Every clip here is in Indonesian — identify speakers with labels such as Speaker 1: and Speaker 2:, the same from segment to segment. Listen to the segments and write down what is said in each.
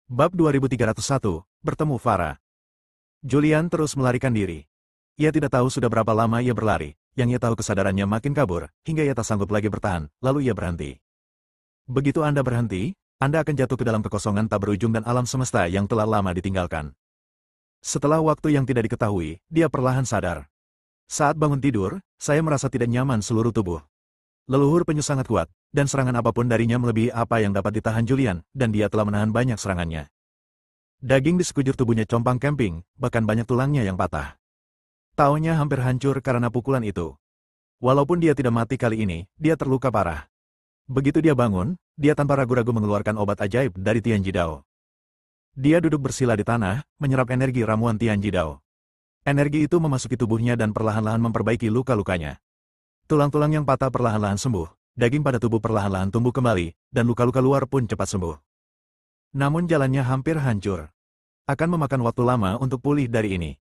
Speaker 1: Bab 2301, bertemu Farah. Julian terus melarikan diri. Ia tidak tahu sudah berapa lama ia berlari, yang ia tahu kesadarannya makin kabur, hingga ia tak sanggup lagi bertahan, lalu ia berhenti. Begitu Anda berhenti, Anda akan jatuh ke dalam kekosongan tak berujung dan alam semesta yang telah lama ditinggalkan. Setelah waktu yang tidak diketahui, dia perlahan sadar. Saat bangun tidur, saya merasa tidak nyaman seluruh tubuh. Leluhur penyu sangat kuat, dan serangan apapun darinya melebihi apa yang dapat ditahan Julian, dan dia telah menahan banyak serangannya. Daging di sekujur tubuhnya compang camping, bahkan banyak tulangnya yang patah. Taunya hampir hancur karena pukulan itu. Walaupun dia tidak mati kali ini, dia terluka parah. Begitu dia bangun, dia tanpa ragu-ragu mengeluarkan obat ajaib dari Tianji Dao. Dia duduk bersila di tanah, menyerap energi ramuan Tianji Dao. Energi itu memasuki tubuhnya dan perlahan-lahan memperbaiki luka-lukanya. Tulang-tulang yang patah perlahan-lahan sembuh, daging pada tubuh perlahan-lahan tumbuh kembali, dan luka-luka luar pun cepat sembuh. Namun jalannya hampir hancur. Akan memakan waktu lama untuk pulih dari ini.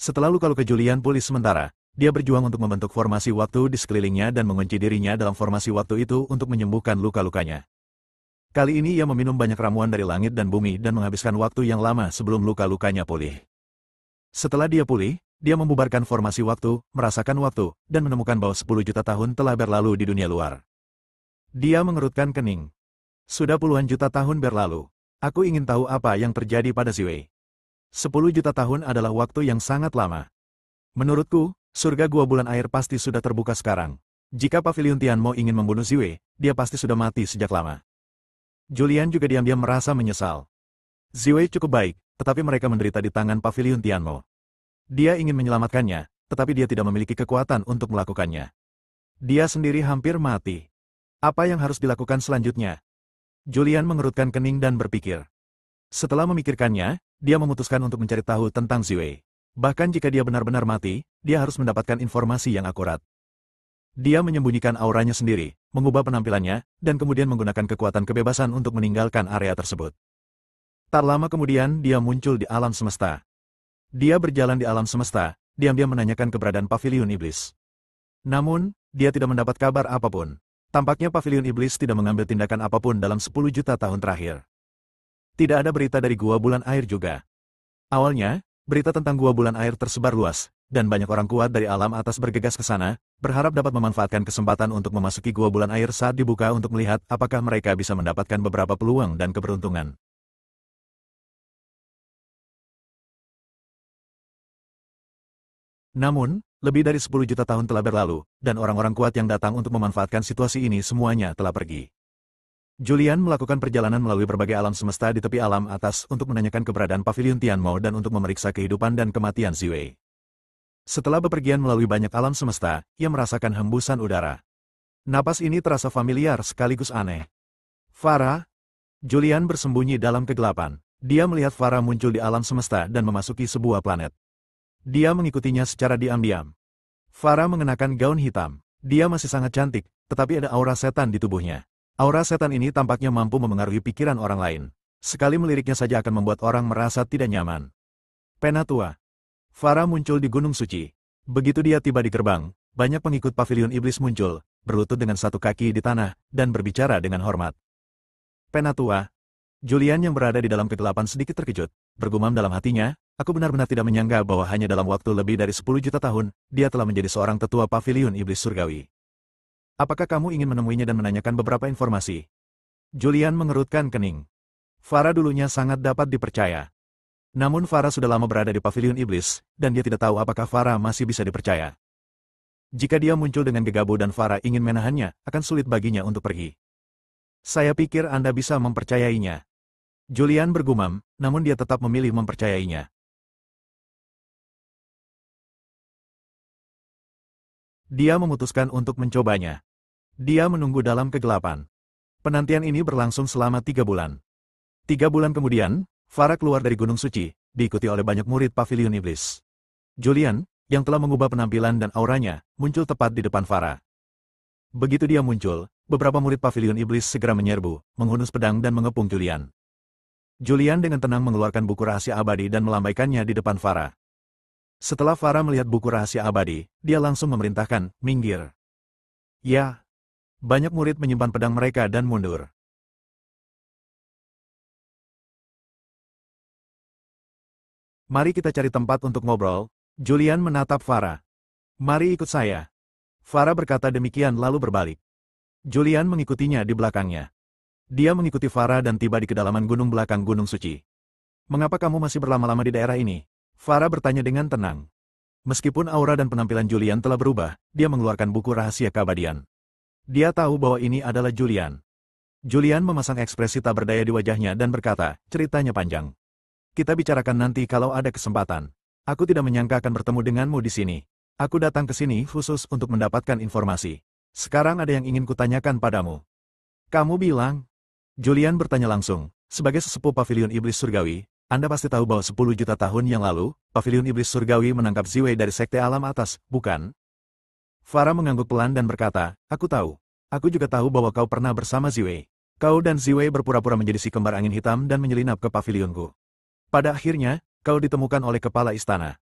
Speaker 1: Setelah luka-luka Julian pulih sementara, dia berjuang untuk membentuk formasi waktu di sekelilingnya dan mengunci dirinya dalam formasi waktu itu untuk menyembuhkan luka-lukanya. Kali ini ia meminum banyak ramuan dari langit dan bumi dan menghabiskan waktu yang lama sebelum luka-lukanya pulih. Setelah dia pulih, dia membubarkan formasi waktu, merasakan waktu, dan menemukan bahwa 10 juta tahun telah berlalu di dunia luar. Dia mengerutkan kening. Sudah puluhan juta tahun berlalu. Aku ingin tahu apa yang terjadi pada Ziwei. 10 juta tahun adalah waktu yang sangat lama. Menurutku, surga gua bulan air pasti sudah terbuka sekarang. Jika Pavilion Tianmo ingin membunuh Ziwei, dia pasti sudah mati sejak lama. Julian juga diam-diam merasa menyesal. Ziwei cukup baik, tetapi mereka menderita di tangan Pavilion Tianmo. Dia ingin menyelamatkannya, tetapi dia tidak memiliki kekuatan untuk melakukannya. Dia sendiri hampir mati. Apa yang harus dilakukan selanjutnya? Julian mengerutkan kening dan berpikir. Setelah memikirkannya, dia memutuskan untuk mencari tahu tentang Ziwei. Bahkan jika dia benar-benar mati, dia harus mendapatkan informasi yang akurat. Dia menyembunyikan auranya sendiri, mengubah penampilannya, dan kemudian menggunakan kekuatan kebebasan untuk meninggalkan area tersebut. Tak lama kemudian dia muncul di alam semesta. Dia berjalan di alam semesta, diam-diam menanyakan keberadaan Pavilion Iblis. Namun, dia tidak mendapat kabar apapun. Tampaknya Pavilion Iblis tidak mengambil tindakan apapun dalam 10 juta tahun terakhir. Tidak ada berita dari gua bulan air juga. Awalnya, berita tentang gua bulan air tersebar luas, dan banyak orang kuat dari alam atas bergegas ke sana, berharap dapat memanfaatkan kesempatan untuk memasuki gua bulan air saat dibuka untuk melihat apakah mereka bisa mendapatkan beberapa peluang dan keberuntungan. Namun, lebih dari 10 juta tahun telah berlalu, dan orang-orang kuat yang datang untuk memanfaatkan situasi ini semuanya telah pergi. Julian melakukan perjalanan melalui berbagai alam semesta di tepi alam atas untuk menanyakan keberadaan Pavilion Tianmo dan untuk memeriksa kehidupan dan kematian Ziwei. Setelah bepergian melalui banyak alam semesta, ia merasakan hembusan udara. Napas ini terasa familiar sekaligus aneh. Farah? Julian bersembunyi dalam kegelapan. Dia melihat Farah muncul di alam semesta dan memasuki sebuah planet. Dia mengikutinya secara diam-diam. Farah mengenakan gaun hitam. Dia masih sangat cantik, tetapi ada aura setan di tubuhnya. Aura setan ini tampaknya mampu memengaruhi pikiran orang lain. Sekali meliriknya saja akan membuat orang merasa tidak nyaman. Penatua. Farah muncul di Gunung Suci. Begitu dia tiba di gerbang, banyak pengikut Pavilion Iblis muncul, berlutut dengan satu kaki di tanah, dan berbicara dengan hormat. Penatua. Julian yang berada di dalam kegelapan sedikit terkejut, bergumam dalam hatinya, aku benar-benar tidak menyangka bahwa hanya dalam waktu lebih dari 10 juta tahun, dia telah menjadi seorang tetua Pavilion Iblis Surgawi. Apakah kamu ingin menemuinya dan menanyakan beberapa informasi? Julian mengerutkan kening. Farah dulunya sangat dapat dipercaya. Namun Farah sudah lama berada di Pavilion Iblis, dan dia tidak tahu apakah Farah masih bisa dipercaya. Jika dia muncul dengan gegabah dan Farah ingin menahannya, akan sulit baginya untuk pergi. Saya pikir Anda bisa mempercayainya. Julian bergumam, namun dia tetap memilih mempercayainya. Dia memutuskan untuk mencobanya. Dia menunggu dalam kegelapan. Penantian ini berlangsung selama 3 bulan. 3 bulan kemudian, Farah keluar dari Gunung Suci, diikuti oleh banyak murid Pavilion Iblis. Julian, yang telah mengubah penampilan dan auranya, muncul tepat di depan Farah. Begitu dia muncul, beberapa murid Pavilion Iblis segera menyerbu, menghunus pedang dan mengepung Julian. Julian dengan tenang mengeluarkan buku rahasia abadi dan melambaikannya di depan Farah. Setelah Farah melihat buku rahasia abadi, dia langsung memerintahkan, minggir. Ya. Banyak murid menyimpan pedang mereka dan mundur. Mari kita cari tempat untuk ngobrol. Julian menatap Farah. Mari ikut saya. Farah berkata demikian lalu berbalik. Julian mengikutinya di belakangnya. Dia mengikuti Farah dan tiba di kedalaman gunung belakang Gunung Suci. Mengapa kamu masih berlama-lama di daerah ini? Farah bertanya dengan tenang. Meskipun aura dan penampilan Julian telah berubah, dia mengeluarkan buku rahasia keabadian. Dia tahu bahwa ini adalah Julian. Julian memasang ekspresi tak berdaya di wajahnya dan berkata, ceritanya panjang. Kita bicarakan nanti kalau ada kesempatan. Aku tidak menyangka akan bertemu denganmu di sini. Aku datang ke sini khusus untuk mendapatkan informasi. Sekarang ada yang ingin kutanyakan padamu. Kamu bilang? Julian bertanya langsung. Sebagai sesepuh Pavilion Iblis Surgawi, Anda pasti tahu bahwa 10 juta tahun yang lalu, Pavilion Iblis Surgawi menangkap Ziwei dari Sekte Alam Atas, bukan? Farah mengangguk pelan dan berkata, aku tahu. Aku juga tahu bahwa kau pernah bersama Ziwei. Kau dan Ziwei berpura-pura menjadi si kembar angin hitam dan menyelinap ke pavilionku. Pada akhirnya, kau ditemukan oleh kepala istana.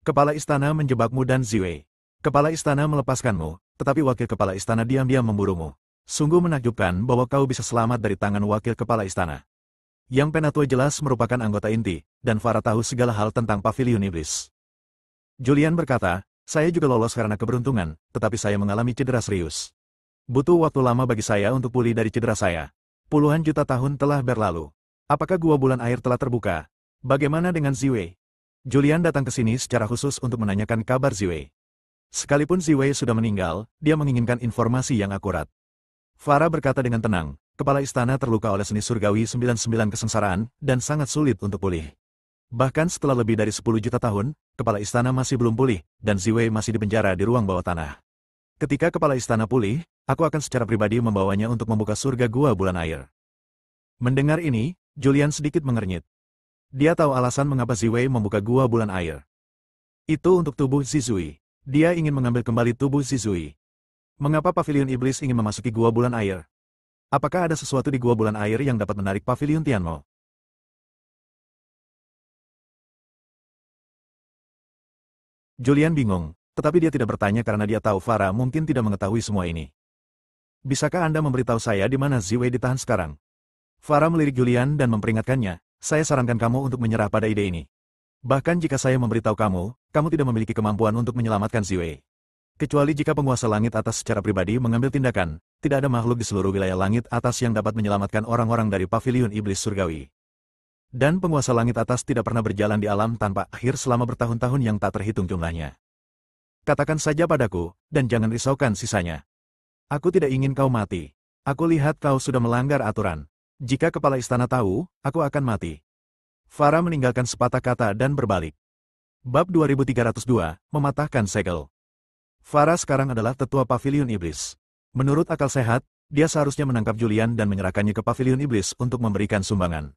Speaker 1: Kepala istana menjebakmu dan Ziwei. Kepala istana melepaskanmu, tetapi wakil kepala istana diam-diam memburumu. Sungguh menakjubkan bahwa kau bisa selamat dari tangan wakil kepala istana. Yang Penatua jelas merupakan anggota inti, dan Farah tahu segala hal tentang Pavilion Iblis. Julian berkata, saya juga lolos karena keberuntungan, tetapi saya mengalami cedera serius. Butuh waktu lama bagi saya untuk pulih dari cedera saya. Puluhan juta tahun telah berlalu. Apakah gua bulan air telah terbuka? Bagaimana dengan Ziwei? Julian datang ke sini secara khusus untuk menanyakan kabar Ziwei. Sekalipun Ziwei sudah meninggal, dia menginginkan informasi yang akurat. Farah berkata dengan tenang, kepala istana terluka oleh seni surgawi 99 kesengsaraan, dan sangat sulit untuk pulih. Bahkan setelah lebih dari 10 juta tahun, kepala istana masih belum pulih, dan Ziwei masih dipenjara di ruang bawah tanah. Ketika kepala istana pulih, aku akan secara pribadi membawanya untuk membuka surga gua bulan air. Mendengar ini, Julian sedikit mengernyit. Dia tahu alasan mengapa Ziwei membuka gua bulan air. Itu untuk tubuh Zizui. Dia ingin mengambil kembali tubuh Zizui. Mengapa Pavilion Iblis ingin memasuki gua bulan air? Apakah ada sesuatu di gua bulan air yang dapat menarik Pavilion Tianmo? Julian bingung, tetapi dia tidak bertanya karena dia tahu Farah mungkin tidak mengetahui semua ini. Bisakah Anda memberitahu saya di mana Ziwei ditahan sekarang? Farah melirik Julian dan memperingatkannya, saya sarankan kamu untuk menyerah pada ide ini. Bahkan jika saya memberitahu kamu, kamu tidak memiliki kemampuan untuk menyelamatkan Ziwei. Kecuali jika penguasa langit atas secara pribadi mengambil tindakan, tidak ada makhluk di seluruh wilayah langit atas yang dapat menyelamatkan orang-orang dari Pavilion Iblis Surgawi. Dan penguasa langit atas tidak pernah berjalan di alam tanpa akhir selama bertahun-tahun yang tak terhitung jumlahnya. Katakan saja padaku, dan jangan risaukan sisanya. Aku tidak ingin kau mati. Aku lihat kau sudah melanggar aturan. Jika kepala istana tahu, aku akan mati. Farah meninggalkan sepatah kata dan berbalik. Bab 2302, Mematahkan Segel. Farah sekarang adalah tetua Pavilion Iblis. Menurut akal sehat, dia seharusnya menangkap Julian dan menyerahkannya ke Pavilion Iblis untuk memberikan sumbangan.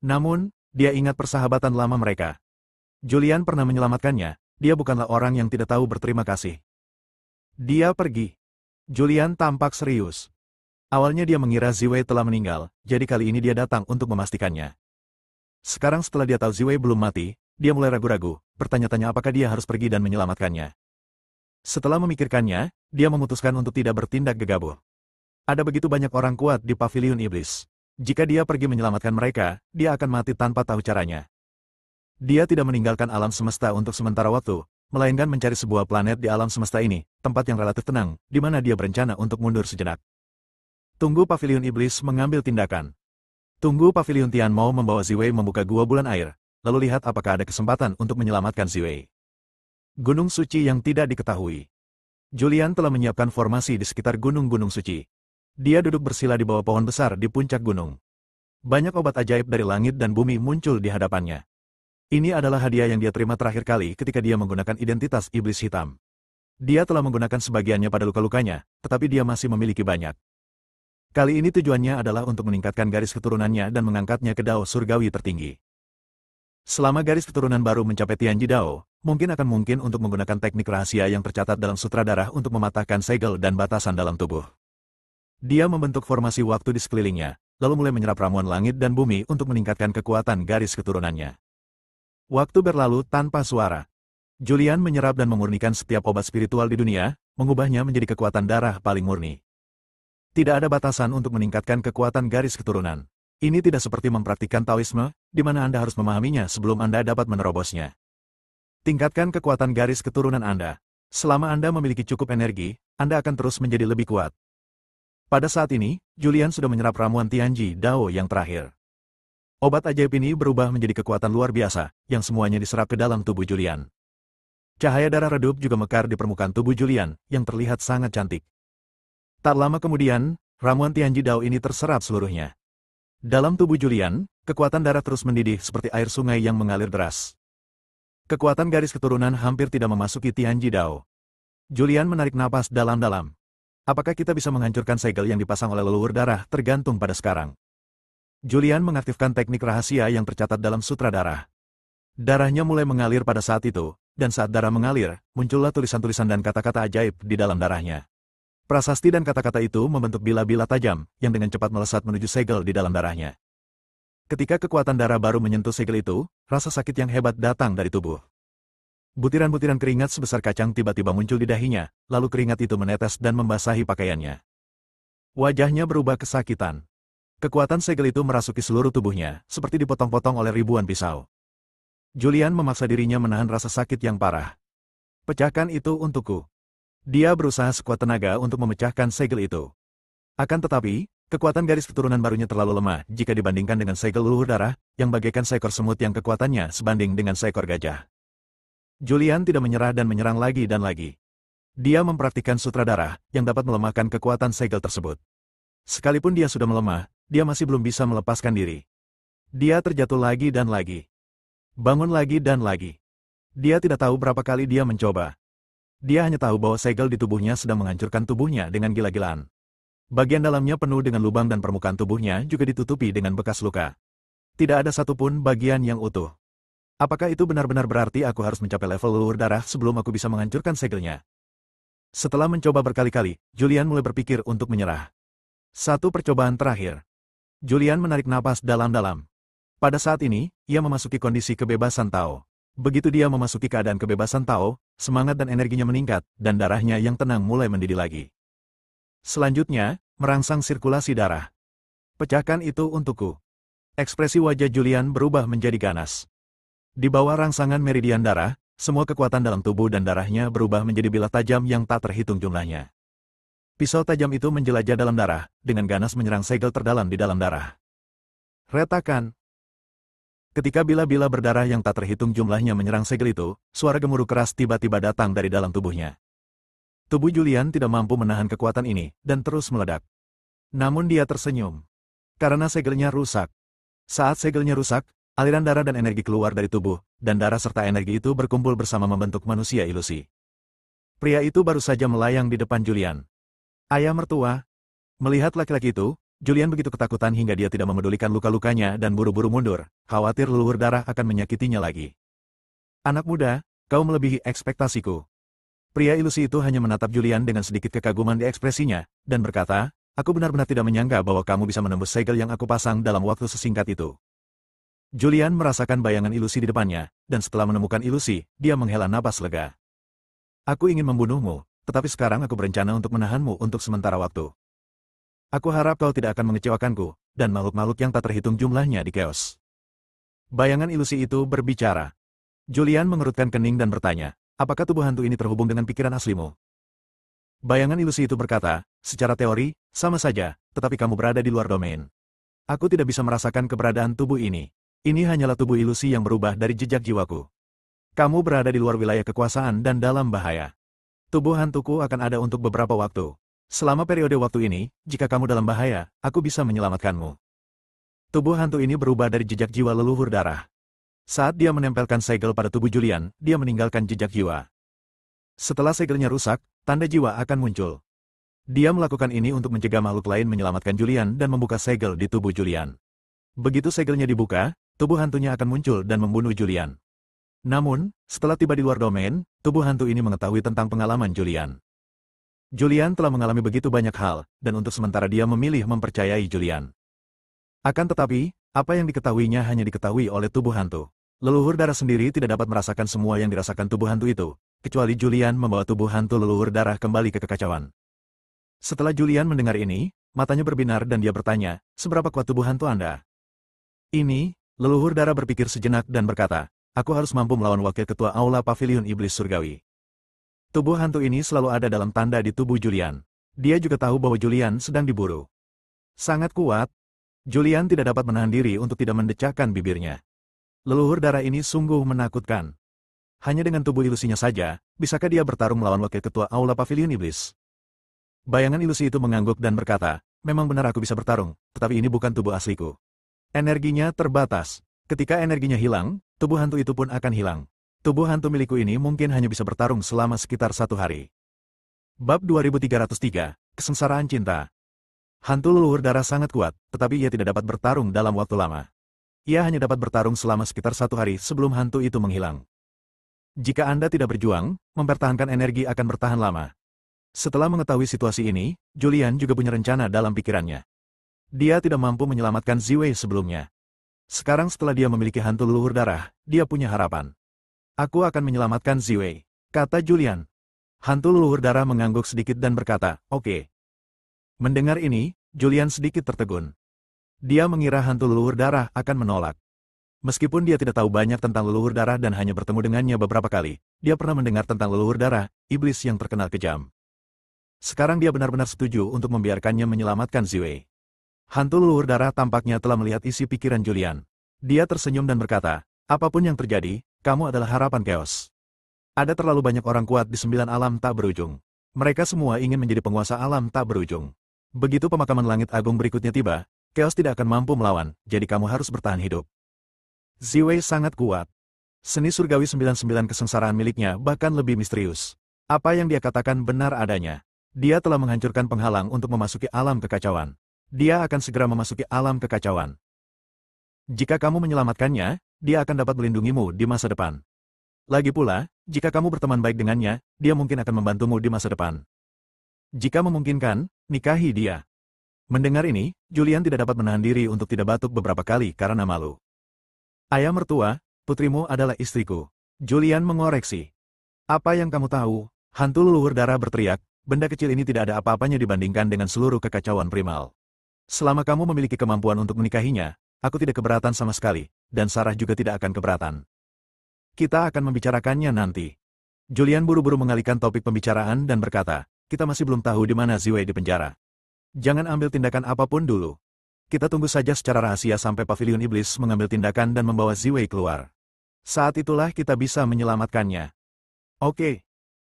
Speaker 1: Namun, dia ingat persahabatan lama mereka. Julian pernah menyelamatkannya, dia bukanlah orang yang tidak tahu berterima kasih. Dia pergi. Julian tampak serius. Awalnya dia mengira Ziwei telah meninggal, jadi kali ini dia datang untuk memastikannya. Sekarang setelah dia tahu Ziwei belum mati, dia mulai ragu-ragu, bertanya-tanya apakah dia harus pergi dan menyelamatkannya. Setelah memikirkannya, dia memutuskan untuk tidak bertindak gegabah. Ada begitu banyak orang kuat di Pavilion Iblis. Jika dia pergi menyelamatkan mereka, dia akan mati tanpa tahu caranya. Dia tidak meninggalkan alam semesta untuk sementara waktu, melainkan mencari sebuah planet di alam semesta ini, tempat yang relatif tenang, di mana dia berencana untuk mundur sejenak. Tunggu Pavilion Iblis mengambil tindakan. Tunggu Pavilion Tianmo membawa Ziwei membuka gua bulan air, lalu lihat apakah ada kesempatan untuk menyelamatkan Ziwei. Gunung Suci yang tidak diketahui. Julian telah menyiapkan formasi di sekitar gunung-gunung suci. Dia duduk bersila di bawah pohon besar di puncak gunung. Banyak obat ajaib dari langit dan bumi muncul di hadapannya. Ini adalah hadiah yang dia terima terakhir kali ketika dia menggunakan identitas iblis hitam. Dia telah menggunakan sebagiannya pada luka-lukanya, tetapi dia masih memiliki banyak. Kali ini tujuannya adalah untuk meningkatkan garis keturunannya dan mengangkatnya ke Dao Surgawi tertinggi. Selama garis keturunan baru mencapai Tianji Dao, mungkin untuk menggunakan teknik rahasia yang tercatat dalam sutra darah untuk mematahkan segel dan batasan dalam tubuh. Dia membentuk formasi waktu di sekelilingnya, lalu mulai menyerap ramuan langit dan bumi untuk meningkatkan kekuatan garis keturunannya. Waktu berlalu tanpa suara. Julian menyerap dan memurnikan setiap obat spiritual di dunia, mengubahnya menjadi kekuatan darah paling murni. Tidak ada batasan untuk meningkatkan kekuatan garis keturunan. Ini tidak seperti mempraktikkan Taoisme, di mana Anda harus memahaminya sebelum Anda dapat menerobosnya. Tingkatkan kekuatan garis keturunan Anda. Selama Anda memiliki cukup energi, Anda akan terus menjadi lebih kuat. Pada saat ini, Julian sudah menyerap ramuan Tianji Dao yang terakhir. Obat ajaib ini berubah menjadi kekuatan luar biasa, yang semuanya diserap ke dalam tubuh Julian. Cahaya darah redup juga mekar di permukaan tubuh Julian, yang terlihat sangat cantik. Tak lama kemudian, ramuan Tianji Dao ini terserap seluruhnya. Dalam tubuh Julian, kekuatan darah terus mendidih seperti air sungai yang mengalir deras. Kekuatan garis keturunan hampir tidak memasuki Tianji Dao. Julian menarik napas dalam-dalam. Apakah kita bisa menghancurkan segel yang dipasang oleh leluhur darah tergantung pada sekarang. Julian mengaktifkan teknik rahasia yang tercatat dalam sutra darah. Darahnya mulai mengalir pada saat itu, dan saat darah mengalir, muncullah tulisan-tulisan dan kata-kata ajaib di dalam darahnya. Prasasti dan kata-kata itu membentuk bila-bila tajam, yang dengan cepat melesat menuju segel di dalam darahnya. Ketika kekuatan darah baru menyentuh segel itu, rasa sakit yang hebat datang dari tubuh. Butiran-butiran keringat sebesar kacang tiba-tiba muncul di dahinya, lalu keringat itu menetes dan membasahi pakaiannya. Wajahnya berubah kesakitan. Kekuatan segel itu merasuki seluruh tubuhnya, seperti dipotong-potong oleh ribuan pisau. Julian memaksa dirinya menahan rasa sakit yang parah. Pecahkan itu untukku. Dia berusaha sekuat tenaga untuk memecahkan segel itu. Akan tetapi, kekuatan garis keturunan barunya terlalu lemah jika dibandingkan dengan segel leluhur darah, yang bagaikan seekor semut yang kekuatannya sebanding dengan seekor gajah. Julian tidak menyerah dan menyerang lagi dan lagi. Dia mempraktikkan sutra darah, yang dapat melemahkan kekuatan segel tersebut. Sekalipun dia sudah melemah, dia masih belum bisa melepaskan diri. Dia terjatuh lagi dan lagi. Bangun lagi dan lagi. Dia tidak tahu berapa kali dia mencoba. Dia hanya tahu bahwa segel di tubuhnya sedang menghancurkan tubuhnya dengan gila-gilaan. Bagian dalamnya penuh dengan lubang dan permukaan tubuhnya juga ditutupi dengan bekas luka. Tidak ada satupun bagian yang utuh. Apakah itu benar-benar berarti aku harus mencapai level leluhur darah sebelum aku bisa menghancurkan segelnya? Setelah mencoba berkali-kali, Julian mulai berpikir untuk menyerah. Satu percobaan terakhir. Julian menarik napas dalam-dalam. Pada saat ini, ia memasuki kondisi kebebasan Tao. Begitu dia memasuki keadaan kebebasan Tao, semangat dan energinya meningkat, dan darahnya yang tenang mulai mendidih lagi. Selanjutnya, merangsang sirkulasi darah. Pecahkan itu untukku. Ekspresi wajah Julian berubah menjadi ganas. Di bawah rangsangan meridian darah, semua kekuatan dalam tubuh dan darahnya berubah menjadi bilah tajam yang tak terhitung jumlahnya. Pisau tajam itu menjelajah dalam darah, dengan ganas menyerang segel terdalam di dalam darah. Retakan. Ketika bila-bila berdarah yang tak terhitung jumlahnya menyerang segel itu, suara gemuruh keras tiba-tiba datang dari dalam tubuhnya. Tubuh Julian tidak mampu menahan kekuatan ini, dan terus meledak. Namun dia tersenyum. Karena segelnya rusak. Saat segelnya rusak, aliran darah dan energi keluar dari tubuh, dan darah serta energi itu berkumpul bersama membentuk manusia ilusi. Pria itu baru saja melayang di depan Julian. Ayah mertua. Melihat laki-laki itu, Julian begitu ketakutan hingga dia tidak memedulikan luka-lukanya dan buru-buru mundur, khawatir leluhur darah akan menyakitinya lagi. Anak muda, kau melebihi ekspektasiku. Pria ilusi itu hanya menatap Julian dengan sedikit kekaguman di ekspresinya, dan berkata, aku benar-benar tidak menyangka bahwa kamu bisa menembus segel yang aku pasang dalam waktu sesingkat itu. Julian merasakan bayangan ilusi di depannya, dan setelah menemukan ilusi, dia menghela napas lega. Aku ingin membunuhmu, tetapi sekarang aku berencana untuk menahanmu untuk sementara waktu. Aku harap kau tidak akan mengecewakanku, dan makhluk-makhluk yang tak terhitung jumlahnya di chaos. Bayangan ilusi itu berbicara. Julian mengerutkan kening dan bertanya, apakah tubuh hantu ini terhubung dengan pikiran aslimu? Bayangan ilusi itu berkata, secara teori, sama saja, tetapi kamu berada di luar domain. Aku tidak bisa merasakan keberadaan tubuh ini. Ini hanyalah tubuh ilusi yang berubah dari jejak jiwaku. Kamu berada di luar wilayah kekuasaan dan dalam bahaya. Tubuh hantuku akan ada untuk beberapa waktu. Selama periode waktu ini, jika kamu dalam bahaya, aku bisa menyelamatkanmu. Tubuh hantu ini berubah dari jejak jiwa leluhur darah. Saat dia menempelkan segel pada tubuh Julian, dia meninggalkan jejak jiwa. Setelah segelnya rusak, tanda jiwa akan muncul. Dia melakukan ini untuk mencegah makhluk lain menyelamatkan Julian dan membuka segel di tubuh Julian. Begitu segelnya dibuka, tubuh hantunya akan muncul dan membunuh Julian. Namun, setelah tiba di luar domain, tubuh hantu ini mengetahui tentang pengalaman Julian. Julian telah mengalami begitu banyak hal, dan untuk sementara dia memilih mempercayai Julian. Akan tetapi, apa yang diketahuinya hanya diketahui oleh tubuh hantu. Leluhur darah sendiri tidak dapat merasakan semua yang dirasakan tubuh hantu itu, kecuali Julian membawa tubuh hantu leluhur darah kembali ke kekacauan. Setelah Julian mendengar ini, matanya berbinar dan dia bertanya, seberapa kuat tubuh hantu Anda? Ini, leluhur darah berpikir sejenak dan berkata, aku harus mampu melawan wakil ketua Aula Pavilion Iblis Surgawi. Tubuh hantu ini selalu ada dalam tanda di tubuh Julian. Dia juga tahu bahwa Julian sedang diburu. Sangat kuat. Julian tidak dapat menahan diri untuk tidak mendecakkan bibirnya. Leluhur darah ini sungguh menakutkan. Hanya dengan tubuh ilusinya saja, bisakah dia bertarung melawan wakil ketua Aula Pavilion Iblis? Bayangan ilusi itu mengangguk dan berkata, memang benar aku bisa bertarung, tetapi ini bukan tubuh asliku. Energinya terbatas. Ketika energinya hilang, tubuh hantu itu pun akan hilang. Tubuh hantu milikku ini mungkin hanya bisa bertarung selama sekitar 1 hari. Bab 2303, Kesengsaraan Cinta. Hantu leluhur darah sangat kuat, tetapi ia tidak dapat bertarung dalam waktu lama. Ia hanya dapat bertarung selama sekitar 1 hari sebelum hantu itu menghilang. Jika Anda tidak berjuang, mempertahankan energi akan bertahan lama. Setelah mengetahui situasi ini, Julian juga punya rencana dalam pikirannya. Dia tidak mampu menyelamatkan Ziwei sebelumnya. Sekarang setelah dia memiliki hantu leluhur darah, dia punya harapan. Aku akan menyelamatkan Ziwei, kata Julian. Hantu leluhur darah mengangguk sedikit dan berkata, oke. Mendengar ini, Julian sedikit tertegun. Dia mengira hantu leluhur darah akan menolak. Meskipun dia tidak tahu banyak tentang leluhur darah dan hanya bertemu dengannya beberapa kali, dia pernah mendengar tentang leluhur darah, iblis yang terkenal kejam. Sekarang dia benar-benar setuju untuk membiarkannya menyelamatkan Ziwei. Hantu leluhur darah tampaknya telah melihat isi pikiran Julian. Dia tersenyum dan berkata, apapun yang terjadi, kamu adalah harapan Chaos. Ada terlalu banyak orang kuat di 9 alam tak berujung. Mereka semua ingin menjadi penguasa alam tak berujung. Begitu pemakaman langit agung berikutnya tiba, Chaos tidak akan mampu melawan, jadi kamu harus bertahan hidup. Ziwei sangat kuat. Seni surgawi 99 kesengsaraan miliknya bahkan lebih misterius. Apa yang dia katakan benar adanya. Dia telah menghancurkan penghalang untuk memasuki alam kekacauan. Dia akan segera memasuki alam kekacauan. Jika kamu menyelamatkannya, dia akan dapat melindungimu di masa depan. Lagi pula, jika kamu berteman baik dengannya, dia mungkin akan membantumu di masa depan. Jika memungkinkan, nikahi dia. Mendengar ini, Julian tidak dapat menahan diri untuk tidak batuk beberapa kali karena malu. Ayah mertua, putrimu adalah istriku. Julian mengoreksi. Apa yang kamu tahu? Hantu leluhur darah berteriak, benda kecil ini tidak ada apa-apanya dibandingkan dengan seluruh kekacauan primal. Selama kamu memiliki kemampuan untuk menikahinya, aku tidak keberatan sama sekali, dan Sarah juga tidak akan keberatan. Kita akan membicarakannya nanti. Julian buru-buru mengalihkan topik pembicaraan dan berkata, kita masih belum tahu di mana Ziwei di penjara. Jangan ambil tindakan apapun dulu. Kita tunggu saja secara rahasia sampai Pavilion Iblis mengambil tindakan dan membawa Ziwei keluar. Saat itulah kita bisa menyelamatkannya. Oke.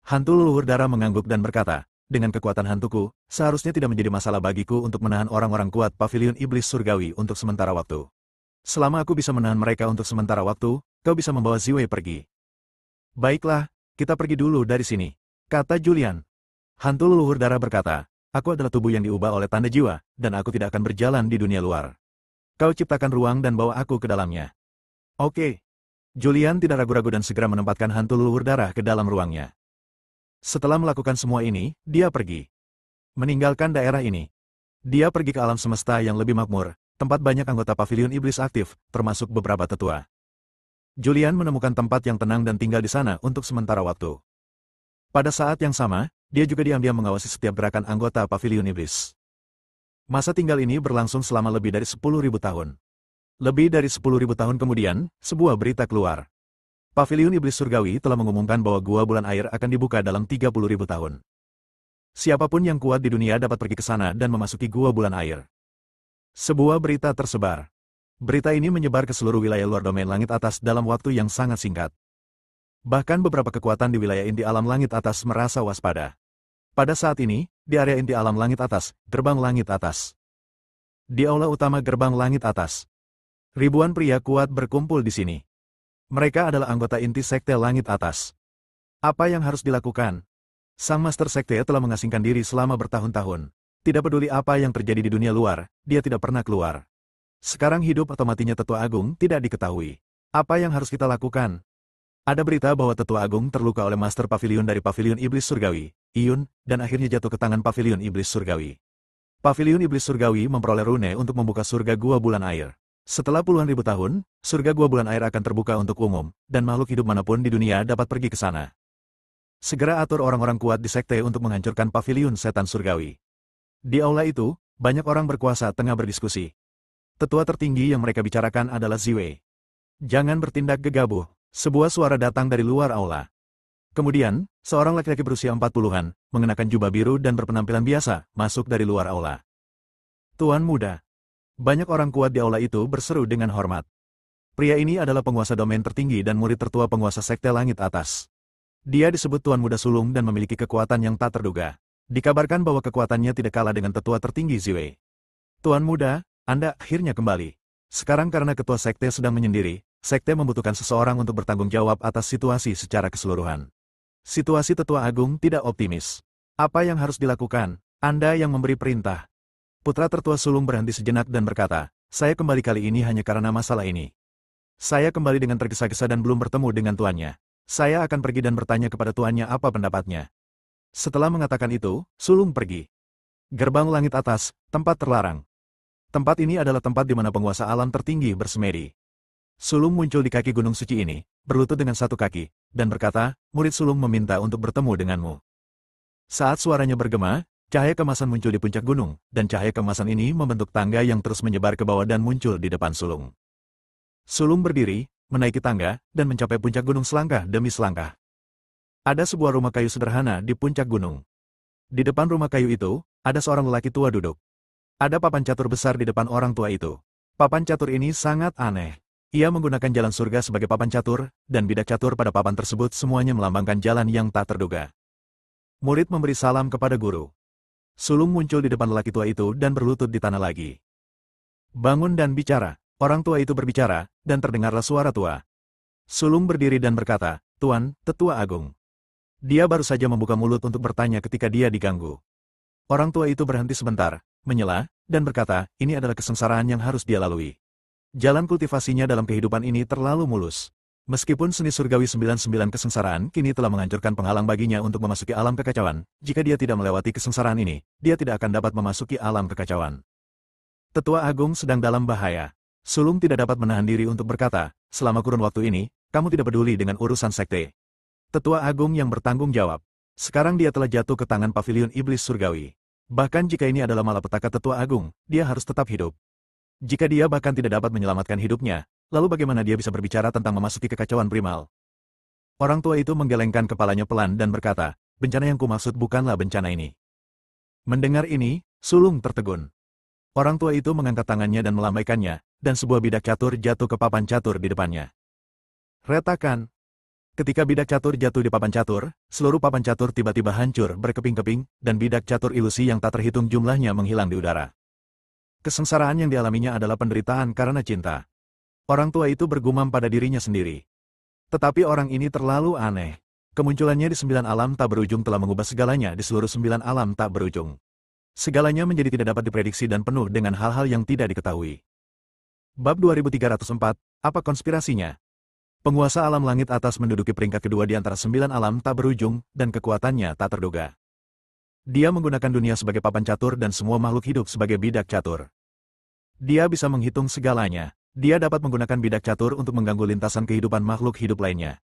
Speaker 1: Hantu leluhur darah mengangguk dan berkata, dengan kekuatan hantuku, seharusnya tidak menjadi masalah bagiku untuk menahan orang-orang kuat Pavilion Iblis Surgawi untuk sementara waktu. Selama aku bisa menahan mereka untuk sementara waktu, kau bisa membawa Ziwei pergi. Baiklah, kita pergi dulu dari sini, kata Julian. Hantu leluhur darah berkata, aku adalah tubuh yang diubah oleh tanda jiwa, dan aku tidak akan berjalan di dunia luar. Kau ciptakan ruang dan bawa aku ke dalamnya. Oke. Julian tidak ragu-ragu dan segera menempatkan hantu leluhur darah ke dalam ruangnya. Setelah melakukan semua ini, dia pergi. Meninggalkan daerah ini. Dia pergi ke alam semesta yang lebih makmur, tempat banyak anggota Pavilion Iblis aktif, termasuk beberapa tetua. Julian menemukan tempat yang tenang dan tinggal di sana untuk sementara waktu. Pada saat yang sama, dia juga diam-diam mengawasi setiap gerakan anggota Pavilion Iblis. Masa tinggal ini berlangsung selama lebih dari 10.000 tahun. Lebih dari 10.000 tahun kemudian, sebuah berita keluar. Pavilion Iblis Surgawi telah mengumumkan bahwa Gua Bulan Air akan dibuka dalam 30.000 tahun. Siapapun yang kuat di dunia dapat pergi ke sana dan memasuki Gua Bulan Air. Sebuah berita tersebar. Berita ini menyebar ke seluruh wilayah luar domain langit atas dalam waktu yang sangat singkat. Bahkan beberapa kekuatan di wilayah inti alam langit atas merasa waspada. Pada saat ini, di area inti alam langit atas, gerbang langit atas. Di aula utama gerbang langit atas. Ribuan pria kuat berkumpul di sini. Mereka adalah anggota inti Sekte Langit Atas. Apa yang harus dilakukan? Sang Master Sekte telah mengasingkan diri selama bertahun-tahun. Tidak peduli apa yang terjadi di dunia luar, dia tidak pernah keluar. Sekarang hidup atau matinya Tetua Agung tidak diketahui. Apa yang harus kita lakukan? Ada berita bahwa Tetua Agung terluka oleh Master Pavilion dari Pavilion Iblis Surgawi, Iyun, dan akhirnya jatuh ke tangan Pavilion Iblis Surgawi. Pavilion Iblis Surgawi memperoleh rune untuk membuka surga Gua Bulan Air. Setelah puluhan ribu tahun, surga Gua Bulan Air akan terbuka untuk umum, dan makhluk hidup manapun di dunia dapat pergi ke sana. Segera atur orang-orang kuat di sekte untuk menghancurkan Pavilion Setan Surgawi. Di aula itu, banyak orang berkuasa tengah berdiskusi. Tetua tertinggi yang mereka bicarakan adalah Ziwei. Jangan bertindak gegabah. Sebuah suara datang dari luar aula. Kemudian, seorang laki-laki berusia 40-an, mengenakan jubah biru dan berpenampilan biasa, masuk dari luar aula. Tuan muda. Banyak orang kuat di aula itu berseru dengan hormat. Pria ini adalah penguasa domain tertinggi dan murid tertua penguasa Sekte Langit Atas. Dia disebut Tuan Muda Sulung dan memiliki kekuatan yang tak terduga. Dikabarkan bahwa kekuatannya tidak kalah dengan tetua tertinggi Ziwei. Tuan muda, Anda akhirnya kembali. Sekarang karena ketua sekte sedang menyendiri, sekte membutuhkan seseorang untuk bertanggung jawab atas situasi secara keseluruhan. Situasi tetua agung tidak optimis. Apa yang harus dilakukan? Anda yang memberi perintah. Putra tertua sulung berhenti sejenak dan berkata, saya kembali kali ini hanya karena masalah ini. Saya kembali dengan tergesa-gesa dan belum bertemu dengan tuannya. Saya akan pergi dan bertanya kepada tuannya apa pendapatnya. Setelah mengatakan itu, sulung pergi. Gerbang langit atas, tempat terlarang. Tempat ini adalah tempat di mana penguasa alam tertinggi bersemedi. Sulung muncul di kaki gunung suci ini, berlutut dengan satu kaki, dan berkata, murid sulung meminta untuk bertemu denganmu. Saat suaranya bergema, cahaya kemasan muncul di puncak gunung, dan cahaya kemasan ini membentuk tangga yang terus menyebar ke bawah dan muncul di depan sulung. Sulung berdiri, menaiki tangga, dan mencapai puncak gunung selangkah demi selangkah. Ada sebuah rumah kayu sederhana di puncak gunung. Di depan rumah kayu itu, ada seorang lelaki tua duduk. Ada papan catur besar di depan orang tua itu. Papan catur ini sangat aneh. Ia menggunakan jalan surga sebagai papan catur, dan bidak catur pada papan tersebut semuanya melambangkan jalan yang tak terduga. Murid memberi salam kepada guru. Sulung muncul di depan lelaki tua itu dan berlutut di tanah lagi. Bangun dan bicara. Orang tua itu berbicara, dan terdengarlah suara tua. Sulung berdiri dan berkata, Tuan, Tetua Agung. Dia baru saja membuka mulut untuk bertanya ketika dia diganggu. Orang tua itu berhenti sebentar, menyela, dan berkata, ini adalah kesengsaraan yang harus dia lalui. Jalan kultivasinya dalam kehidupan ini terlalu mulus. Meskipun seni surgawi 99 kesengsaraan kini telah menghancurkan penghalang baginya untuk memasuki alam kekacauan, jika dia tidak melewati kesengsaraan ini, dia tidak akan dapat memasuki alam kekacauan. Tetua Agung sedang dalam bahaya. Sulung tidak dapat menahan diri untuk berkata, selama kurun waktu ini, kamu tidak peduli dengan urusan sekte. Tetua Agung yang bertanggung jawab. Sekarang dia telah jatuh ke tangan pavilion iblis surgawi. Bahkan jika ini adalah malapetaka Tetua Agung, dia harus tetap hidup. Jika dia bahkan tidak dapat menyelamatkan hidupnya, lalu bagaimana dia bisa berbicara tentang memasuki kekacauan primal? Orang tua itu menggelengkan kepalanya pelan dan berkata, bencana yang kumaksud bukanlah bencana ini. Mendengar ini, Sulung tertegun. Orang tua itu mengangkat tangannya dan melambaikannya, dan sebuah bidak catur jatuh ke papan catur di depannya. Retakan. Ketika bidak catur jatuh di papan catur, seluruh papan catur tiba-tiba hancur berkeping-keping, dan bidak catur ilusi yang tak terhitung jumlahnya menghilang di udara. Kesengsaraan yang dialaminya adalah penderitaan karena cinta. Orang tua itu bergumam pada dirinya sendiri. Tetapi orang ini terlalu aneh. Kemunculannya di 9 alam tak berujung telah mengubah segalanya di seluruh 9 alam tak berujung. Segalanya menjadi tidak dapat diprediksi dan penuh dengan hal-hal yang tidak diketahui. Bab 2304, apa konspirasinya? Penguasa alam langit atas menduduki peringkat kedua di antara 9 alam tak berujung, dan kekuatannya tak terduga. Dia menggunakan dunia sebagai papan catur dan semua makhluk hidup sebagai bidak catur. Dia bisa menghitung segalanya. Dia dapat menggunakan bidak catur untuk mengganggu lintasan kehidupan makhluk hidup lainnya.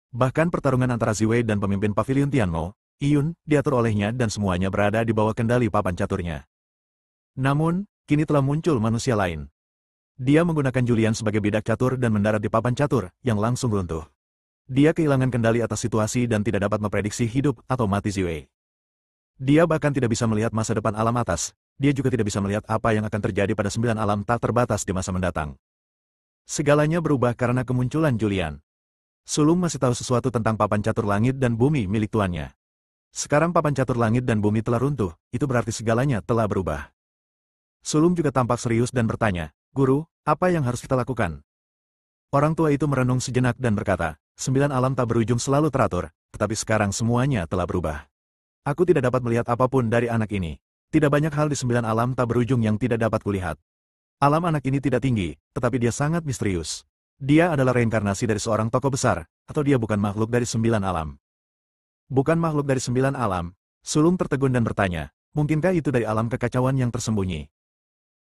Speaker 1: Bahkan pertarungan antara Ziwei dan pemimpin pavilion Tianmo, Iyun, diatur olehnya dan semuanya berada di bawah kendali papan caturnya. Namun, kini telah muncul manusia lain. Dia menggunakan Julian sebagai bidak catur dan mendarat di papan catur, yang langsung runtuh. Dia kehilangan kendali atas situasi dan tidak dapat memprediksi hidup atau mati Ziwei. Dia bahkan tidak bisa melihat masa depan alam atas, dia juga tidak bisa melihat apa yang akan terjadi pada 9 alam tak terbatas di masa mendatang. Segalanya berubah karena kemunculan Julian. Sulung masih tahu sesuatu tentang papan catur langit dan bumi milik tuannya. Sekarang papan catur langit dan bumi telah runtuh, itu berarti segalanya telah berubah. Sulung juga tampak serius dan bertanya, Guru, apa yang harus kita lakukan? Orang tua itu merenung sejenak dan berkata, 9 alam tak berujung selalu teratur, tetapi sekarang semuanya telah berubah. Aku tidak dapat melihat apapun dari anak ini. Tidak banyak hal di 9 alam tak berujung yang tidak dapat kulihat. Alam anak ini tidak tinggi, tetapi dia sangat misterius. Dia adalah reinkarnasi dari seorang tokoh besar, atau dia bukan makhluk dari 9 alam. Bukan makhluk dari 9 alam. Sulung tertegun dan bertanya, mungkinkah itu dari alam kekacauan yang tersembunyi?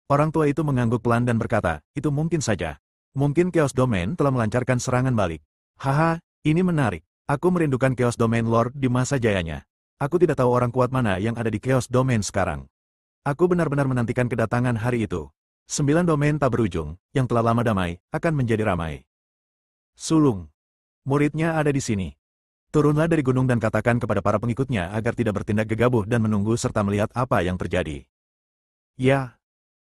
Speaker 1: Orang tua itu mengangguk pelan dan berkata, itu mungkin saja. Mungkin Chaos Domain telah melancarkan serangan balik. Haha, ini menarik. Aku merindukan Chaos Domain Lord di masa jayanya. Aku tidak tahu orang kuat mana yang ada di Chaos Domain sekarang. Aku benar-benar menantikan kedatangan hari itu. 9 domain tak berujung, yang telah lama damai, akan menjadi ramai. Sulung. Muridnya ada di sini. Turunlah dari gunung dan katakan kepada para pengikutnya agar tidak bertindak gegabah dan menunggu serta melihat apa yang terjadi. Ya.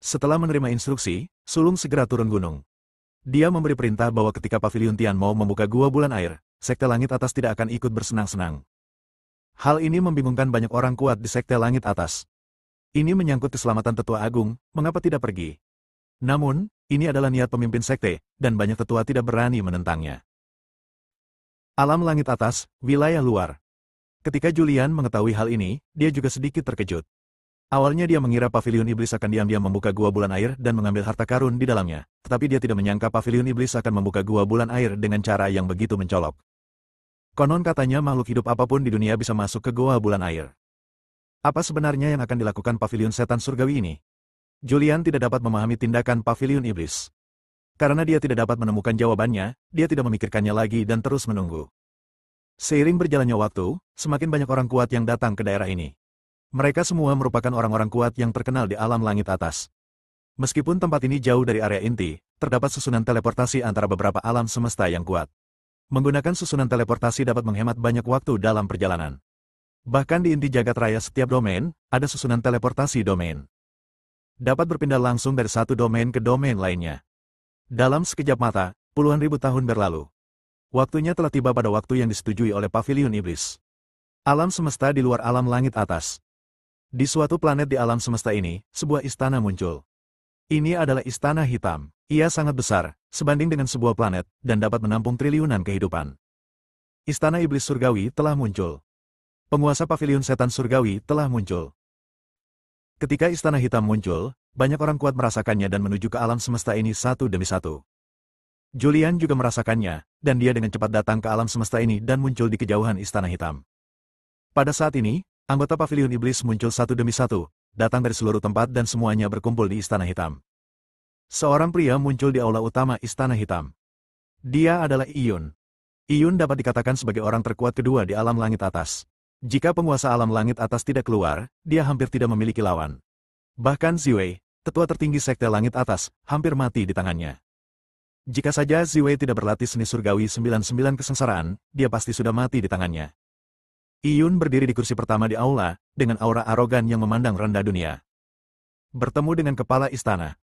Speaker 1: Setelah menerima instruksi, Sulung segera turun gunung. Dia memberi perintah bahwa ketika Paviliun Tian mau membuka gua bulan air, Sekte Langit Atas tidak akan ikut bersenang-senang. Hal ini membingungkan banyak orang kuat di Sekte Langit Atas. Ini menyangkut keselamatan Tetua Agung, mengapa tidak pergi? Namun, ini adalah niat pemimpin sekte, dan banyak tetua tidak berani menentangnya. Alam langit atas, wilayah luar. Ketika Julian mengetahui hal ini, dia juga sedikit terkejut. Awalnya dia mengira Paviliun Iblis akan diam-diam membuka gua bulan air dan mengambil harta karun di dalamnya, tetapi dia tidak menyangka Paviliun Iblis akan membuka gua bulan air dengan cara yang begitu mencolok. Konon katanya makhluk hidup apapun di dunia bisa masuk ke gua bulan air. Apa sebenarnya yang akan dilakukan Paviliun Setan Surgawi ini? Julian tidak dapat memahami tindakan Paviliun Iblis. Karena dia tidak dapat menemukan jawabannya, dia tidak memikirkannya lagi dan terus menunggu. Seiring berjalannya waktu, semakin banyak orang kuat yang datang ke daerah ini. Mereka semua merupakan orang-orang kuat yang terkenal di alam langit atas. Meskipun tempat ini jauh dari area inti, terdapat susunan teleportasi antara beberapa alam semesta yang kuat. Menggunakan susunan teleportasi dapat menghemat banyak waktu dalam perjalanan. Bahkan di inti jagat raya setiap domain, ada susunan teleportasi domain. Dapat berpindah langsung dari satu domain ke domain lainnya. Dalam sekejap mata, puluhan ribu tahun berlalu. Waktunya telah tiba pada waktu yang disetujui oleh Paviliun Iblis. Alam semesta di luar alam langit atas. Di suatu planet di alam semesta ini, sebuah istana muncul. Ini adalah istana hitam. Ia sangat besar, sebanding dengan sebuah planet, dan dapat menampung triliunan kehidupan. Istana Iblis Surgawi telah muncul. Penguasa Paviliun Setan Surgawi telah muncul. Ketika istana hitam muncul, banyak orang kuat merasakannya dan menuju ke alam semesta ini satu demi satu. Julian juga merasakannya, dan dia dengan cepat datang ke alam semesta ini dan muncul di kejauhan istana hitam. Pada saat ini, anggota Paviliun Iblis muncul satu demi satu, datang dari seluruh tempat dan semuanya berkumpul di istana hitam. Seorang pria muncul di aula utama istana hitam. Dia adalah Iyun. Iyun dapat dikatakan sebagai orang terkuat kedua di alam langit atas. Jika penguasa alam langit atas tidak keluar, dia hampir tidak memiliki lawan. Bahkan Ziwei, tetua tertinggi sekte langit atas, hampir mati di tangannya. Jika saja Ziwei tidak berlatih seni surgawi 99 kesengsaraan, dia pasti sudah mati di tangannya. Iyun berdiri di kursi pertama di aula, dengan aura arogan yang memandang rendah dunia. Bertemu dengan kepala istana.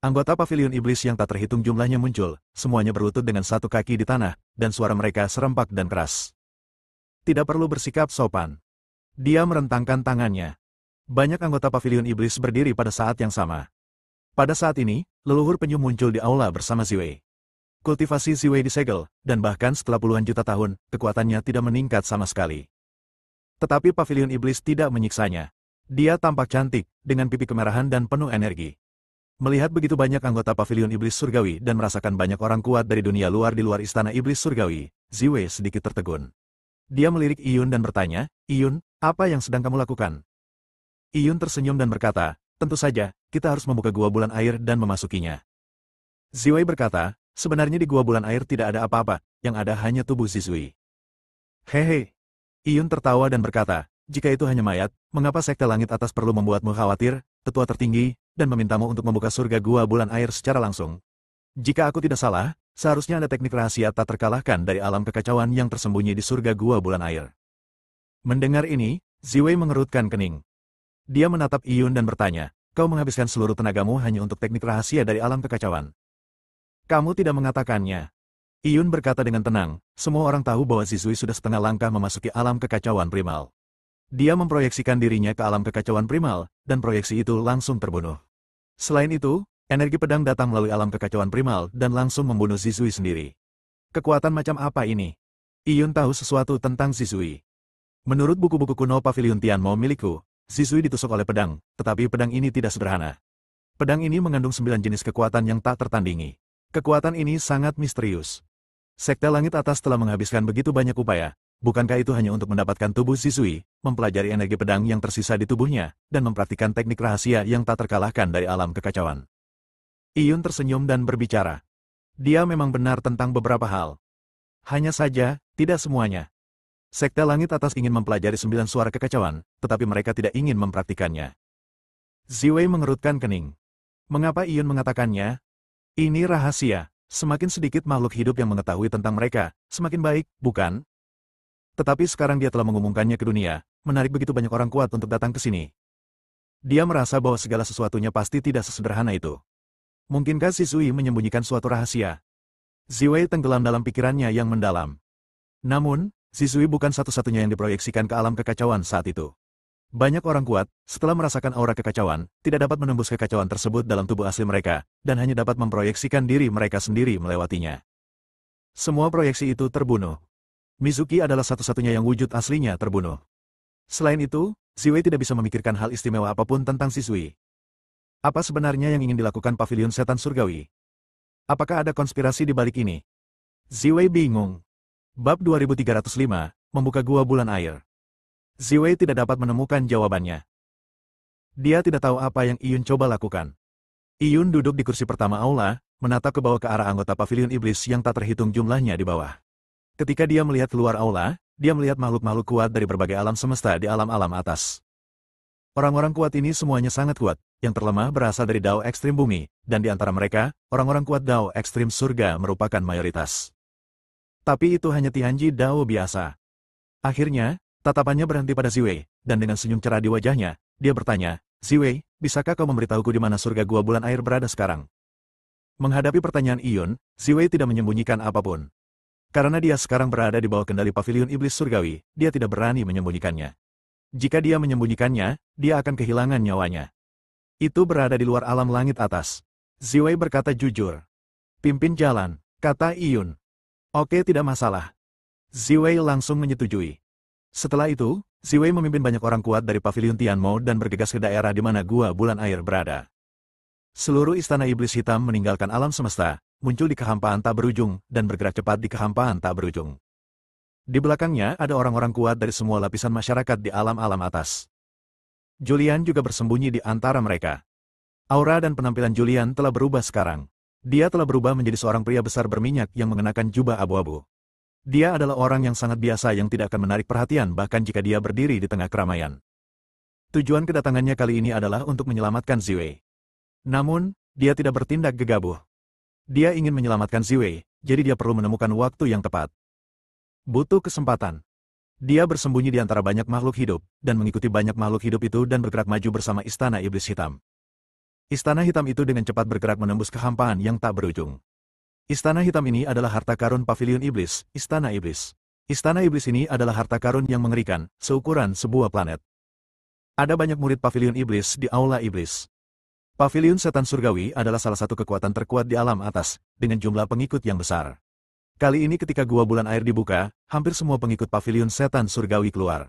Speaker 1: Anggota Paviliun Iblis yang tak terhitung jumlahnya muncul, semuanya berlutut dengan satu kaki di tanah, dan suara mereka serempak dan keras. Tidak perlu bersikap sopan. Dia merentangkan tangannya. Banyak anggota Paviliun Iblis berdiri pada saat yang sama. Pada saat ini, leluhur penyu muncul di aula bersama Ziwei. Kultivasi Ziwei disegel, dan bahkan setelah puluhan juta tahun, kekuatannya tidak meningkat sama sekali. Tetapi Paviliun Iblis tidak menyiksanya. Dia tampak cantik, dengan pipi kemerahan dan penuh energi. Melihat begitu banyak anggota Paviliun Iblis Surgawi dan merasakan banyak orang kuat dari dunia luar di luar istana Iblis Surgawi, Ziwei sedikit tertegun. Dia melirik Iyun dan bertanya, "Iyun, apa yang sedang kamu lakukan?" Iyun tersenyum dan berkata, "Tentu saja, kita harus membuka gua bulan air dan memasukinya." Ziwei berkata, "Sebenarnya di gua bulan air tidak ada apa-apa, yang ada hanya tubuh Zizui." Hehe. Iyun tertawa dan berkata, "Jika itu hanya mayat, mengapa sekte langit atas perlu membuatmu khawatir, tetua tertinggi, dan memintamu untuk membuka surga gua bulan air secara langsung? Jika aku tidak salah, seharusnya ada teknik rahasia tak terkalahkan dari alam kekacauan yang tersembunyi di surga gua bulan air." Mendengar ini, Ziwei mengerutkan kening. Dia menatap Iyun dan bertanya, "Kau menghabiskan seluruh tenagamu hanya untuk teknik rahasia dari alam kekacauan? Kamu tidak mengatakannya?" Iyun berkata dengan tenang, "Semua orang tahu bahwa Zizui sudah setengah langkah memasuki alam kekacauan primal. Dia memproyeksikan dirinya ke alam kekacauan primal, dan proyeksi itu langsung terbunuh. Selain itu, energi pedang datang melalui alam kekacauan primal dan langsung membunuh Zizui sendiri. Kekuatan macam apa ini?" Iyun tahu sesuatu tentang Zizui. Menurut buku-buku kuno Paviliun Tianmo milikku, Zizui ditusuk oleh pedang, tetapi pedang ini tidak sederhana. Pedang ini mengandung 9 jenis kekuatan yang tak tertandingi. Kekuatan ini sangat misterius. Sekte Langit Atas telah menghabiskan begitu banyak upaya, bukankah itu hanya untuk mendapatkan tubuh Zizui, mempelajari energi pedang yang tersisa di tubuhnya, dan mempraktikkan teknik rahasia yang tak terkalahkan dari alam kekacauan? Iyun tersenyum dan berbicara. Dia memang benar tentang beberapa hal. Hanya saja, tidak semuanya. Sekte Langit Atas ingin mempelajari 9 suara kekacauan, tetapi mereka tidak ingin mempraktikannya. Ziwei mengerutkan kening. Mengapa Iyun mengatakannya? Ini rahasia. Semakin sedikit makhluk hidup yang mengetahui tentang mereka, semakin baik, bukan? Tetapi sekarang dia telah mengumumkannya ke dunia, menarik begitu banyak orang kuat untuk datang ke sini. Dia merasa bahwa segala sesuatunya pasti tidak sesederhana itu. Mungkinkah Zizui menyembunyikan suatu rahasia? Ziwei tenggelam dalam pikirannya yang mendalam. Namun, Zizui bukan satu-satunya yang diproyeksikan ke alam kekacauan saat itu. Banyak orang kuat, setelah merasakan aura kekacauan, tidak dapat menembus kekacauan tersebut dalam tubuh asli mereka, dan hanya dapat memproyeksikan diri mereka sendiri melewatinya. Semua proyeksi itu terbunuh. Mizuki adalah satu-satunya yang wujud aslinya terbunuh. Selain itu, Ziwei tidak bisa memikirkan hal istimewa apapun tentang Zizui. Apa sebenarnya yang ingin dilakukan Paviliun Setan Surgawi? Apakah ada konspirasi di balik ini? Ziwei bingung. Bab 2305, Membuka Gua Bulan Air. Ziwei tidak dapat menemukan jawabannya. Dia tidak tahu apa yang Iyun coba lakukan. Iyun duduk di kursi pertama aula, menatap ke bawah ke arah anggota Paviliun Iblis yang tak terhitung jumlahnya di bawah. Ketika dia melihat keluar aula, dia melihat makhluk-makhluk kuat dari berbagai alam semesta di alam-alam atas. Orang-orang kuat ini semuanya sangat kuat, yang terlemah berasal dari Dao Ekstrim Bumi, dan di antara mereka, orang-orang kuat Dao Ekstrim Surga merupakan mayoritas. Tapi itu hanya Tianji Dao biasa. Akhirnya, tatapannya berhenti pada Ziwei, dan dengan senyum cerah di wajahnya, dia bertanya, Ziwei, bisakah kau memberitahuku di mana surga Gua Bulan Air berada sekarang? Menghadapi pertanyaan Iyun, Ziwei tidak menyembunyikan apapun. Karena dia sekarang berada di bawah kendali Paviliun Iblis Surgawi, dia tidak berani menyembunyikannya. Jika dia menyembunyikannya, dia akan kehilangan nyawanya. Itu berada di luar alam langit atas. Ziwei berkata jujur. Pimpin jalan, kata Iyun. Oke, tidak masalah. Ziwei langsung menyetujui. Setelah itu, Ziwei memimpin banyak orang kuat dari Paviliun Tianmo dan bergegas ke daerah di mana Gua Bulan Air berada. Seluruh istana iblis hitam meninggalkan alam semesta, muncul di kehampaan tak berujung, dan bergerak cepat di kehampaan tak berujung. Di belakangnya ada orang-orang kuat dari semua lapisan masyarakat di alam-alam atas. Julian juga bersembunyi di antara mereka. Aura dan penampilan Julian telah berubah sekarang. Dia telah berubah menjadi seorang pria besar berminyak yang mengenakan jubah abu-abu. Dia adalah orang yang sangat biasa yang tidak akan menarik perhatian bahkan jika dia berdiri di tengah keramaian. Tujuan kedatangannya kali ini adalah untuk menyelamatkan Ziwei. Namun, dia tidak bertindak gegabah. Dia ingin menyelamatkan Ziwei, jadi dia perlu menemukan waktu yang tepat. Butuh kesempatan. Dia bersembunyi di antara banyak makhluk hidup, dan mengikuti banyak makhluk hidup itu dan bergerak maju bersama Istana Iblis Hitam. Istana Hitam itu dengan cepat bergerak menembus kehampaan yang tak berujung. Istana Hitam ini adalah harta karun Paviliun Iblis, Istana Iblis. Istana Iblis ini adalah harta karun yang mengerikan, seukuran sebuah planet. Ada banyak murid Paviliun Iblis di Aula Iblis. Paviliun Setan Surgawi adalah salah satu kekuatan terkuat di alam atas, dengan jumlah pengikut yang besar. Kali ini ketika Gua Bulan Air dibuka, hampir semua pengikut Paviliun Setan Surgawi keluar.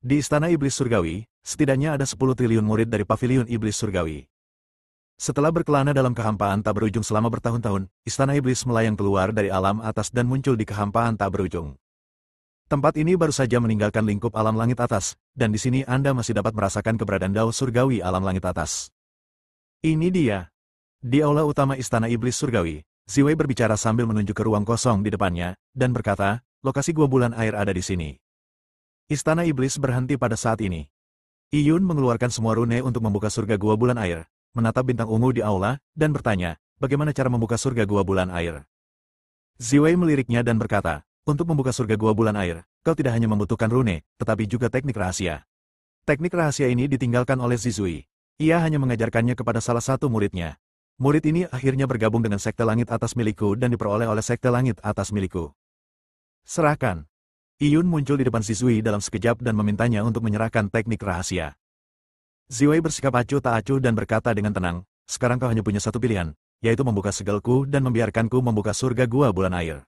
Speaker 1: Di Istana Iblis Surgawi, setidaknya ada 10 triliun murid dari Paviliun Iblis Surgawi. Setelah berkelana dalam kehampaan tak berujung selama bertahun-tahun, Istana Iblis melayang keluar dari alam atas dan muncul di kehampaan tak berujung. Tempat ini baru saja meninggalkan lingkup alam langit atas, dan di sini Anda masih dapat merasakan keberadaan Dao Surgawi alam langit atas. Ini dia. Di aula utama Istana Iblis Surgawi, Ziwei berbicara sambil menunjuk ke ruang kosong di depannya, dan berkata, lokasi Gua Bulan Air ada di sini. Istana Iblis berhenti pada saat ini. Iyun mengeluarkan semua rune untuk membuka surga Gua Bulan Air, menatap bintang ungu di aula, dan bertanya, bagaimana cara membuka surga Gua Bulan Air? Ziwei meliriknya dan berkata, untuk membuka surga Gua Bulan Air, kau tidak hanya membutuhkan rune, tetapi juga teknik rahasia. Teknik rahasia ini ditinggalkan oleh Zizui. Ia hanya mengajarkannya kepada salah satu muridnya. Murid ini akhirnya bergabung dengan Sekte Langit Atas milikku dan diperoleh oleh Sekte Langit Atas milikku. Serahkan. Iyun muncul di depan Zizui dalam sekejap dan memintanya untuk menyerahkan teknik rahasia. Ziwei bersikap acuh tak acuh dan berkata dengan tenang, sekarang kau hanya punya satu pilihan, yaitu membuka segelku dan membiarkanku membuka surga Gua Bulan Air.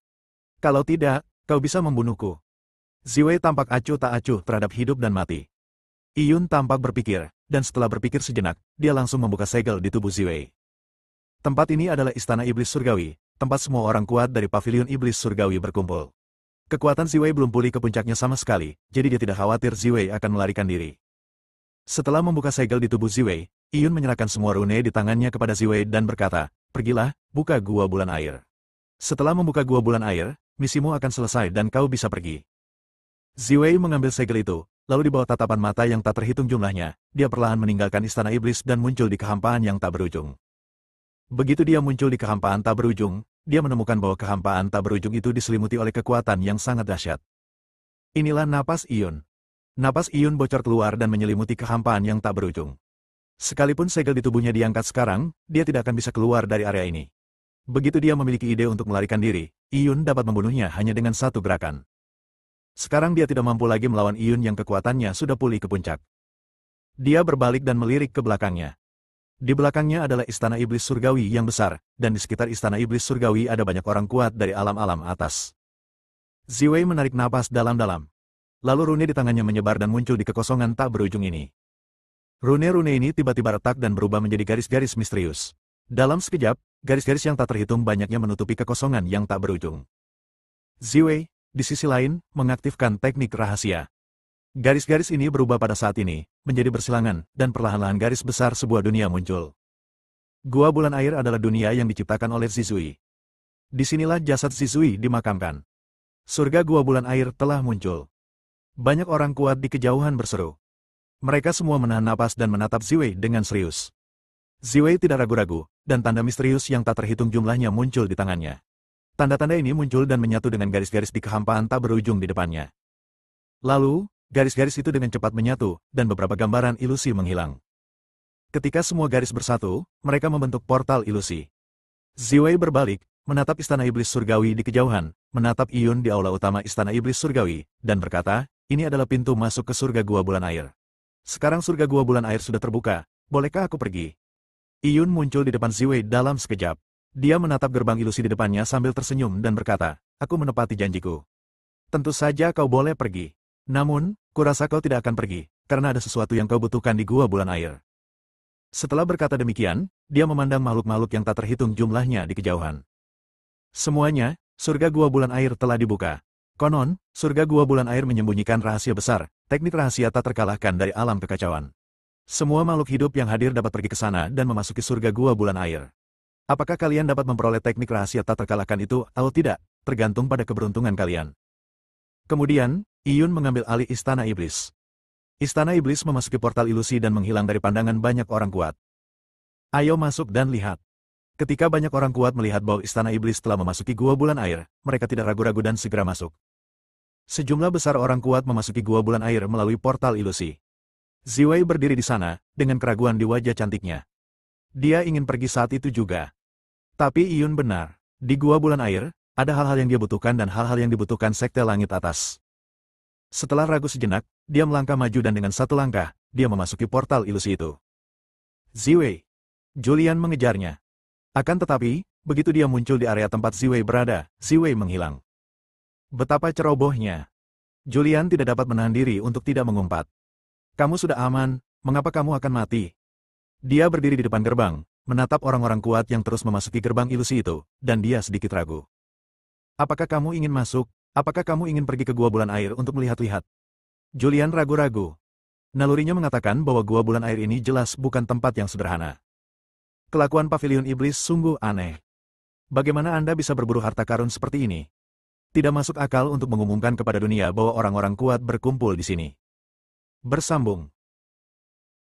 Speaker 1: Kalau tidak, kau bisa membunuhku. Ziwei tampak acuh tak acuh terhadap hidup dan mati. Iyun tampak berpikir, dan setelah berpikir sejenak, dia langsung membuka segel di tubuh Ziwei. Tempat ini adalah Istana Iblis Surgawi, tempat semua orang kuat dari Paviliun Iblis Surgawi berkumpul. Kekuatan Ziwei belum pulih ke puncaknya sama sekali, jadi dia tidak khawatir Ziwei akan melarikan diri. Setelah membuka segel di tubuh Ziwei, Iyun menyerahkan semua rune di tangannya kepada Ziwei dan berkata, pergilah, buka Gua Bulan Air. Setelah membuka Gua Bulan Air, misimu akan selesai dan kau bisa pergi. Ziwei mengambil segel itu, lalu di bawah tatapan mata yang tak terhitung jumlahnya, dia perlahan meninggalkan istana iblis dan muncul di kehampaan yang tak berujung. Begitu dia muncul di kehampaan tak berujung, dia menemukan bahwa kehampaan tak berujung itu diselimuti oleh kekuatan yang sangat dahsyat. Inilah napas Iyun. Napas Iyun bocor keluar dan menyelimuti kehampaan yang tak berujung. Sekalipun segel di tubuhnya diangkat sekarang, dia tidak akan bisa keluar dari area ini. Begitu dia memiliki ide untuk melarikan diri, Iyun dapat membunuhnya hanya dengan satu gerakan. Sekarang dia tidak mampu lagi melawan Iyun yang kekuatannya sudah pulih ke puncak. Dia berbalik dan melirik ke belakangnya. Di belakangnya adalah istana iblis surgawi yang besar, dan di sekitar istana iblis surgawi ada banyak orang kuat dari alam-alam atas. Ziwei menarik napas dalam-dalam. Lalu rune di tangannya menyebar dan muncul di kekosongan tak berujung ini. Rune-rune ini tiba-tiba retak dan berubah menjadi garis-garis misterius. Dalam sekejap, garis-garis yang tak terhitung banyaknya menutupi kekosongan yang tak berujung. Ziwei, di sisi lain, mengaktifkan teknik rahasia. Garis-garis ini berubah pada saat ini, menjadi bersilangan, dan perlahan-lahan garis besar sebuah dunia muncul. Gua bulan air adalah dunia yang diciptakan oleh Zizui. Disinilah jasad Zizui dimakamkan. Surga gua bulan air telah muncul. Banyak orang kuat di kejauhan berseru. Mereka semua menahan napas dan menatap Ziwei dengan serius. Ziwei tidak ragu-ragu, dan tanda misterius yang tak terhitung jumlahnya muncul di tangannya. Tanda-tanda ini muncul dan menyatu dengan garis-garis di kehampaan tak berujung di depannya. Lalu, garis-garis itu dengan cepat menyatu, dan beberapa gambaran ilusi menghilang. Ketika semua garis bersatu, mereka membentuk portal ilusi. Ziwei berbalik, menatap istana iblis surgawi di kejauhan, menatap Iyun di aula utama istana iblis surgawi, dan berkata, ini adalah pintu masuk ke surga gua bulan air. Sekarang surga gua bulan air sudah terbuka, bolehkah aku pergi? Iyun muncul di depan Ziwei dalam sekejap. Dia menatap gerbang ilusi di depannya sambil tersenyum dan berkata, aku menepati janjiku. Tentu saja kau boleh pergi. Namun, kurasa kau tidak akan pergi, karena ada sesuatu yang kau butuhkan di gua bulan air. Setelah berkata demikian, dia memandang makhluk-makhluk yang tak terhitung jumlahnya di kejauhan. Semuanya, surga gua bulan air telah dibuka. Konon, surga gua bulan air menyembunyikan rahasia besar, teknik rahasia tak terkalahkan dari alam kekacauan. Semua makhluk hidup yang hadir dapat pergi ke sana dan memasuki surga gua bulan air. Apakah kalian dapat memperoleh teknik rahasia tak terkalahkan itu atau tidak, tergantung pada keberuntungan kalian. Kemudian, Iyun mengambil alih istana iblis. Istana iblis memasuki portal ilusi dan menghilang dari pandangan banyak orang kuat. Ayo masuk dan lihat. Ketika banyak orang kuat melihat bahwa istana iblis telah memasuki gua bulan air, mereka tidak ragu-ragu dan segera masuk. Sejumlah besar orang kuat memasuki gua bulan air melalui portal ilusi. Ziwei berdiri di sana, dengan keraguan di wajah cantiknya. Dia ingin pergi saat itu juga. Tapi Iyun benar. Di gua bulan air, ada hal-hal yang dia butuhkan dan hal-hal yang dibutuhkan sekte langit atas. Setelah ragu sejenak, dia melangkah maju dan dengan satu langkah, dia memasuki portal ilusi itu. Ziwei. Julian mengejarnya. Akan tetapi, begitu dia muncul di area tempat Ziwei berada, Ziwei menghilang. Betapa cerobohnya. Julian tidak dapat menahan diri untuk tidak mengumpat. Kamu sudah aman, mengapa kamu akan mati? Dia berdiri di depan gerbang, menatap orang-orang kuat yang terus memasuki gerbang ilusi itu, dan dia sedikit ragu. Apakah kamu ingin masuk? Apakah kamu ingin pergi ke gua bulan air untuk melihat-lihat? Julian ragu-ragu. Nalurinya mengatakan bahwa gua bulan air ini jelas bukan tempat yang sederhana. Kelakuan pavilion iblis sungguh aneh. Bagaimana Anda bisa berburu harta karun seperti ini? Tidak masuk akal untuk mengumumkan kepada dunia bahwa orang-orang kuat berkumpul di sini. Bersambung.